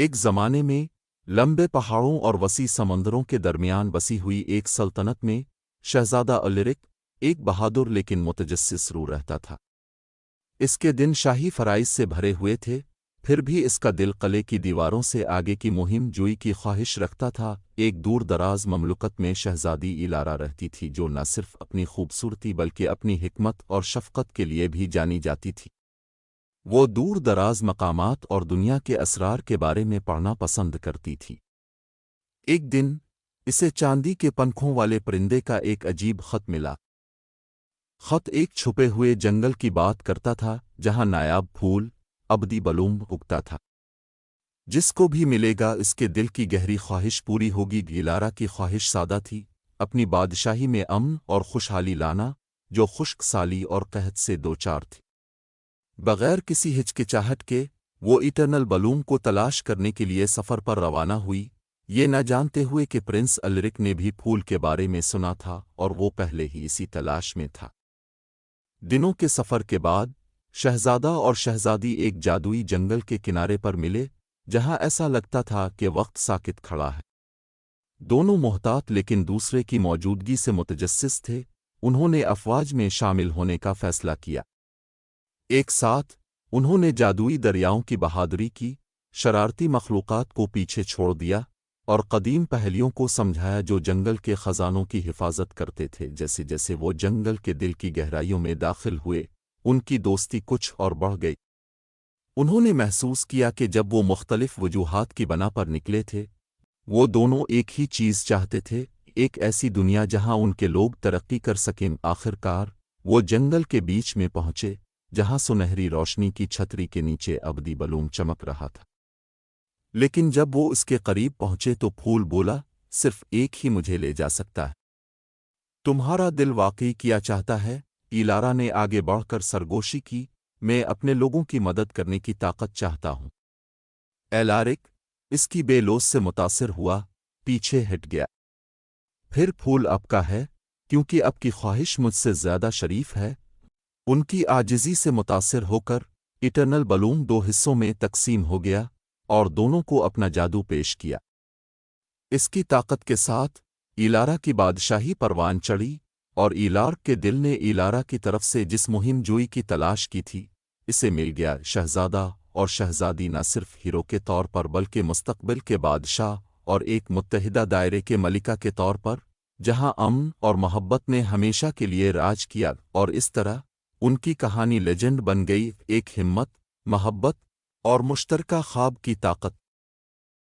ایک زمانے میں لمبے پہاڑوں اور وسیع سمندروں کے درمیان بسی ہوئی ایک سلطنت میں شہزادہ الرک ایک بہادر لیکن متجسس روح رہتا تھا۔ اس کے دن شاہی فرائض سے بھرے ہوئے تھے، پھر بھی اس کا دل قلعے کی دیواروں سے آگے کی مہم جوئی کی خواہش رکھتا تھا۔ ایک دور دراز مملکت میں شہزادی ایلارا رہتی تھی، جو نہ صرف اپنی خوبصورتی بلکہ اپنی حکمت اور شفقت کے لیے بھی جانی جاتی تھی۔ وہ دور دراز مقامات اور دنیا کے اسرار کے بارے میں پڑھنا پسند کرتی تھی۔ ایک دن اسے چاندی کے پنکھوں والے پرندے کا ایک عجیب خط ملا۔ خط ایک چھپے ہوئے جنگل کی بات کرتا تھا، جہاں نایاب پھول ابدی بلوم اگتا تھا۔ جس کو بھی ملے گا اس کے دل کی گہری خواہش پوری ہوگی۔ گیلارا کی خواہش سادہ تھی، اپنی بادشاہی میں امن اور خوشحالی لانا، جو خشک سالی اور قحط سے دوچار تھی۔ بغیر کسی ہچکچاہٹ کے وہ ایٹرنل بلوم کو تلاش کرنے کے لیے سفر پر روانہ ہوئی، یہ نہ جانتے ہوئے کہ پرنس الرک نے بھی پھول کے بارے میں سنا تھا اور وہ پہلے ہی اسی تلاش میں تھا۔ دنوں کے سفر کے بعد شہزادہ اور شہزادی ایک جادوئی جنگل کے کنارے پر ملے، جہاں ایسا لگتا تھا کہ وقت ساکت کھڑا ہے۔ دونوں محتاط لیکن دوسرے کی موجودگی سے متجسس تھے۔ انہوں نے افواج میں شامل ہونے کا فیصلہ کیا۔ ایک ساتھ انہوں نے جادوئی دریاؤں کی بہادری کی، شرارتی مخلوقات کو پیچھے چھوڑ دیا اور قدیم پہلیوں کو سمجھایا جو جنگل کے خزانوں کی حفاظت کرتے تھے۔ جیسے جیسے وہ جنگل کے دل کی گہرائیوں میں داخل ہوئے، ان کی دوستی کچھ اور بڑھ گئی۔ انہوں نے محسوس کیا کہ جب وہ مختلف وجوہات کی بنا پر نکلے تھے، وہ دونوں ایک ہی چیز چاہتے تھے، ایک ایسی دنیا جہاں ان کے لوگ ترقی کر سکیں۔ آخر کار وہ جنگل کے بیچ میں پہنچے، جہاں سنہری روشنی کی چھتری کے نیچے ابدی بلوم چمک رہا تھا۔ لیکن جب وہ اس کے قریب پہنچے تو پھول بولا، صرف ایک ہی مجھے لے جا سکتا ہے۔ تمہارا دل واقعی کیا چاہتا ہے؟ ایلارا نے آگے بڑھ کر سرگوشی کی، میں اپنے لوگوں کی مدد کرنے کی طاقت چاہتا ہوں۔ ایلارک اس کی بے لوث سے متاثر ہوا، پیچھے ہٹ گیا۔ پھر پھول آپ کا ہے، کیونکہ آپ کی خواہش مجھ سے زیادہ شریف ہے۔ ان کی عاجزی سے متاثر ہو کر ایٹرنل بلوم دو حصوں میں تقسیم ہو گیا اور دونوں کو اپنا جادو پیش کیا۔ اس کی طاقت کے ساتھ ایلارا کی بادشاہی پروان چڑھی، اور ایلارک کے دل نے ایلارا کی طرف سے جس مہم جوئی کی تلاش کی تھی اسے مل گیا۔ شہزادہ اور شہزادی نہ صرف ہیرو کے طور پر بلکہ مستقبل کے بادشاہ اور ایک متحدہ دائرے کے ملکہ کے طور پر، جہاں امن اور محبت نے ہمیشہ کے لیے راج کیا۔ اور اس طرح ان کی کہانی لیجنڈ بن گئی، ایک ہمت، محبت اور مشترکہ خواب کی طاقت۔